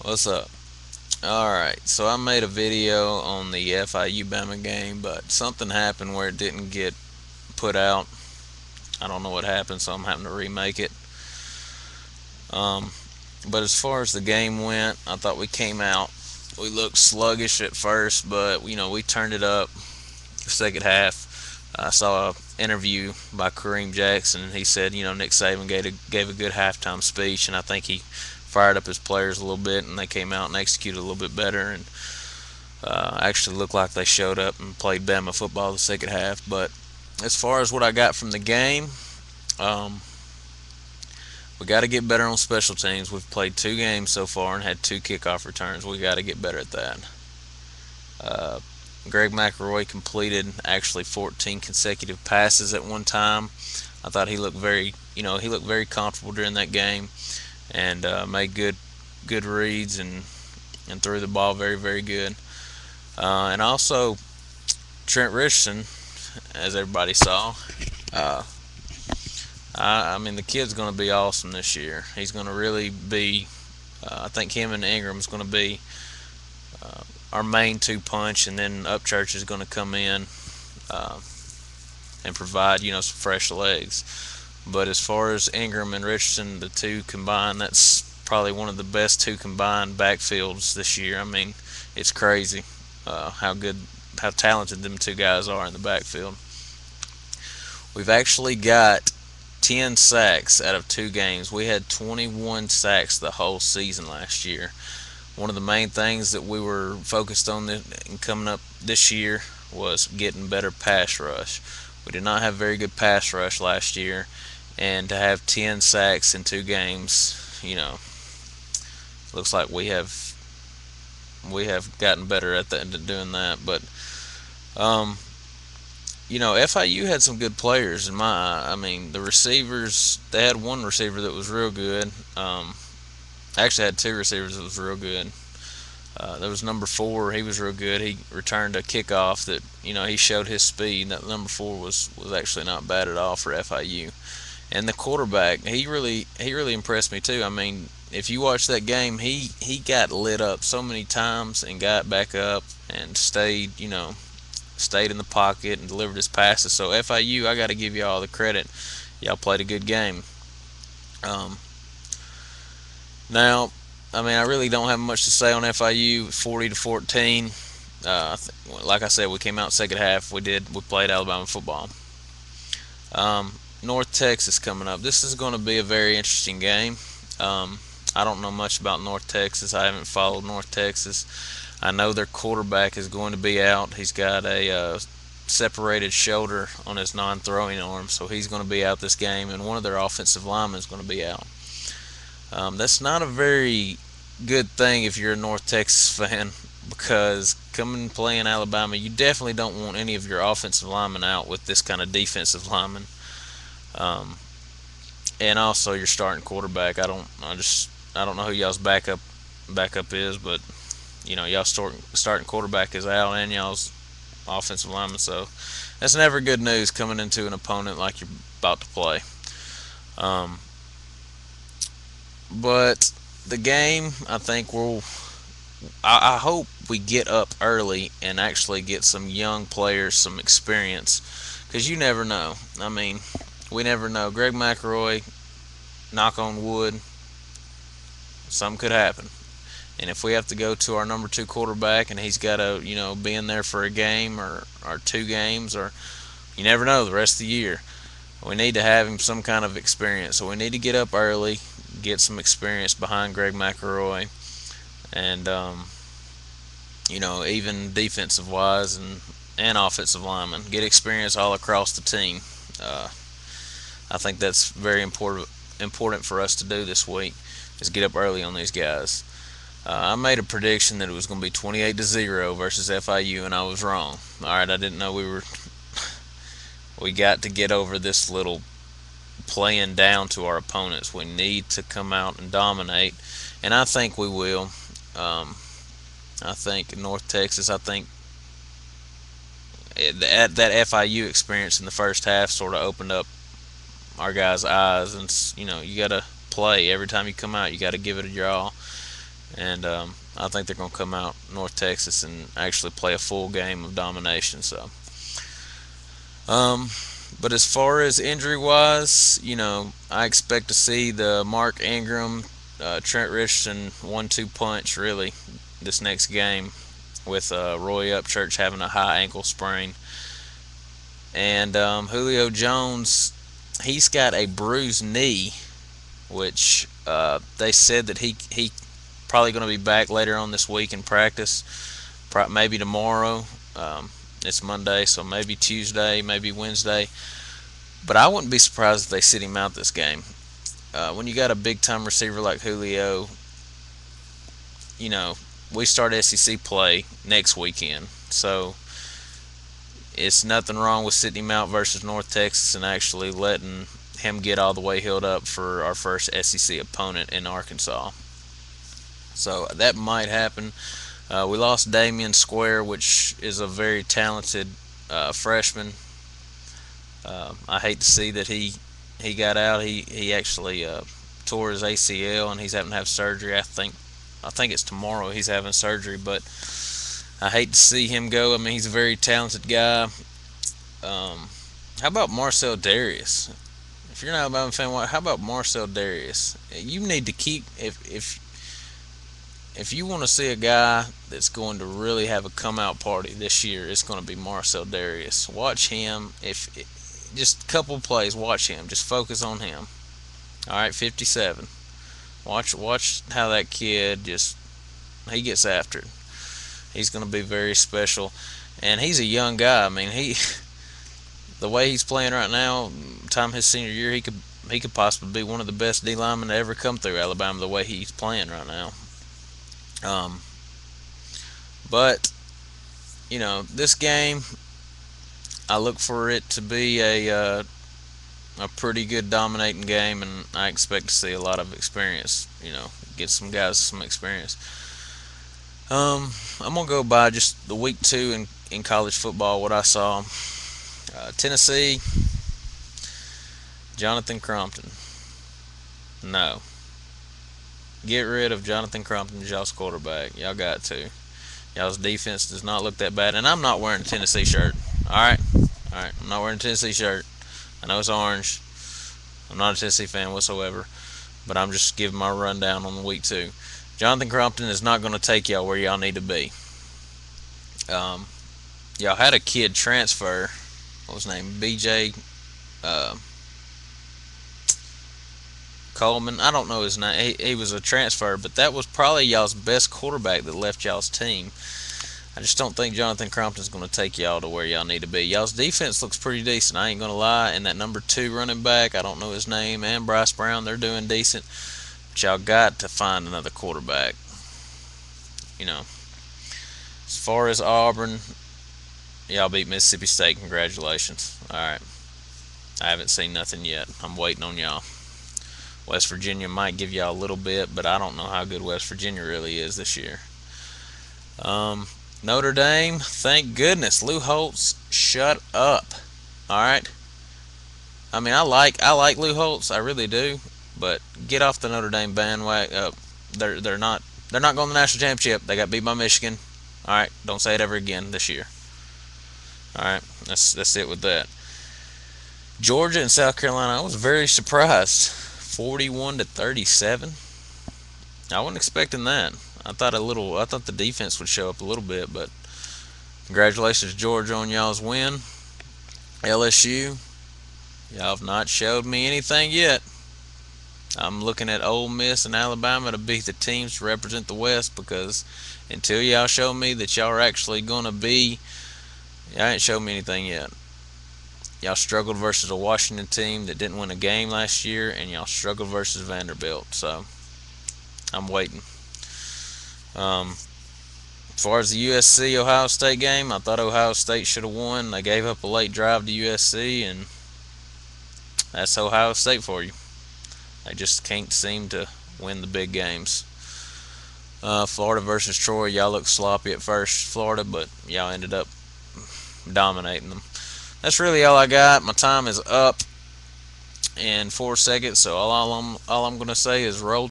What's up? Alright, so I made a video on the FIU Bama game, but something happened where it didn't get put out. I don't know what happened, so I'm having to remake it. Um, but as far as the game went, I thought we came out. We looked sluggish at first, but we turned it up the second half. I saw an interview by Kareem Jackson, and he said, Nick Saban gave a good halftime speech, and I think he fired up his players a little bit, and they came out and executed a little bit better, and actually looked like they showed up and played Bama football the second half. But as far as what I got from the game, um, we got to get better on special teams. We've played two games so far and had two kickoff returns. We got to get better at that. Uh, Greg McElroy completed actually 14 consecutive passes at one time. I thought he looked very comfortable during that game and made good reads and threw the ball very good. And also Trent Richardson, as everybody saw. Uh, I mean, the kid's going to be awesome this year. He's going to really be. I think him and Ingram's going to be our main two punch, and then Upchurch is going to come in uh, and provide some fresh legs. But as far as Ingram and Richardson, the two combined, that's probably one of the best two combined backfields this year. I mean, it's crazy how talented them two guys are in the backfield. We've actually got 10 sacks out of two games. We had 21 sacks the whole season last year. One of the main things that we were focused on in coming up this year was getting better pass rush. We did not have very good pass rush last year, and to have 10 sacks in two games, looks like we have gotten better at doing that. But um, FIU had some good players in my. I mean, the receivers. They had one receiver that was real good. Actually, had two receivers that was real good. There was number four. He was real good. He returned a kickoff that he showed his speed. That number four was actually not bad at all for FIU. And the quarterback, he really impressed me too. I mean, if you watch that game, he got lit up so many times and got back up and stayed in the pocket and delivered his passes. So FIU, I got to give you all the credit. Y'all played a good game. Um, Now, I mean, I really don't have much to say on FIU. 40-14. Like I said, we came out second half. We played Alabama football. North Texas coming up. This is going to be a very interesting game. I don't know much about North Texas. I haven't followed North Texas. I know their quarterback is going to be out. He's got a separated shoulder on his non-throwing arm, so he's going to be out this game, and one of their offensive linemen is going to be out. That's not a very good thing if you're a North Texas fan, because coming and playing Alabama, you definitely don't want any of your offensive linemen out with this kind of defensive lineman. Um, and also your starting quarterback. I don't know who y'all's backup is, but y'all starting quarterback is out and y'all's offensive lineman. So that's never good news coming into an opponent like you're about to play. Um, but the game, I think I hope we get up early and actually get some young players some experience, because you never know. I mean, we never know. Greg McElroy, knock on wood, something could happen. And if we have to go to our number two quarterback and he's got to, be in there for a game or two games, or you never know the rest of the year, we need to have him some kind of experience. So we need to get up early, get some experience behind Greg McElroy, and even defensive wise and offensive linemen, get experience all across the team. Uh, I think that's very important for us to do this week, is get up early on these guys. I made a prediction that it was going to be 28-0 versus FIU, and I was wrong. All right, I didn't know we got to get over this little playing down to our opponents. We need to come out and dominate, and I think we will. I think North Texas. I think that FIU experience in the first half sort of opened up our guys' eyes, and you got to play every time you come out. You got to give it your all. and I think they're going to come out North Texas and actually play a full game of domination. So, um, but as far as injury wise, I expect to see the Mark Ingram, Trent Richardson 1-2 punch really this next game with Roy Upchurch having a high ankle sprain. And Julio Jones, he's got a bruised knee, which they said that he probably going to be back later on this week in practice, maybe tomorrow. Um, it's Monday, so maybe Tuesday, maybe Wednesday. But I wouldn't be surprised if they sit him out this game. When you got a big time receiver like Julio, you know, we start SEC play next weekend. So it's nothing wrong with sitting him out versus North Texas and actually letting him get all the way healed up for our first SEC opponent in Arkansas. So that might happen. We lost Damian Square, which is a very talented freshman. I hate to see that he got out. He actually tore his ACL and he's having to have surgery. I think it's tomorrow he's having surgery, but I hate to see him go. I mean, he's a very talented guy. How about Marcel Darius? If you're not an Alabama fan, how about Marcel Darius? You need to keep if you want to see a guy that's going to really have a come out party this year, it's going to be Marcel Darius. Watch him. If just a couple of plays, watch him. Just focus on him. All right, 57. Watch how that kid he gets after it. He's going to be very special, and he's a young guy. I mean, the way he's playing right now, time his senior year, he could possibly be one of the best D linemen to ever come through Alabama. The way he's playing right now. But this game, I look for it to be a pretty good dominating game, and I expect to see a lot of experience. Get some guys some experience. I'm gonna go by just the week 2 in college football. What I saw, Tennessee, Jonathan Crompton. No, get rid of Jonathan Crompton as y'all's quarterback. Y'all got to. Y'all's defense does not look that bad, and I'm not wearing a Tennessee shirt. All right. I'm not wearing a Tennessee shirt. I know it's orange. I'm not a Tennessee fan whatsoever, but I'm just giving my rundown on the week 2. Jonathan Crompton is not going to take y'all where y'all need to be. Y'all had a kid transfer. What was his name? BJ Coleman. I don't know his name. He was a transfer, but that was probably y'all's best quarterback that left y'all's team. I just don't think Jonathan Crompton's going to take y'all to where y'all need to be. Y'all's defense looks pretty decent. I ain't going to lie. And that number 2 running back, I don't know his name, and Bryce Brown, they're doing decent. But y'all got to find another quarterback. As far as Auburn, y'all beat Mississippi State. Congratulations. All right. I haven't seen nothing yet. I'm waiting on y'all. West Virginia might give y'all a little bit, but I don't know how good West Virginia really is this year. Notre Dame, thank goodness. Lou Holtz, shut up. All right. I mean, I like Lou Holtz, I really do, but get off the Notre Dame bandwagon. They're not going to the national championship. They got beat by Michigan. All right, don't say it ever again this year. All right, that's it with that. Georgia and South Carolina, I was very surprised. 41-37. I wasn't expecting that. I thought the defense would show up a little bit, but congratulations, Georgia, on y'all's win. LSU, y'all have not showed me anything yet. I'm looking at Ole Miss and Alabama to be the teams to represent the West, because until y'all show me that y'all are actually going to be, y'all ain't showed me anything yet. Y'all struggled versus a Washington team that didn't win a game last year, and y'all struggled versus Vanderbilt. So I'm waiting. As far as the USC Ohio State game, I thought Ohio State should have won. They gave up a late drive to USC, and that's Ohio State for you. They just can't seem to win the big games. Florida versus Troy, y'all looked sloppy at first, Florida, but y'all ended up dominating them. That's really all I got. My time is up in 4 seconds, so all I'm going to say is roll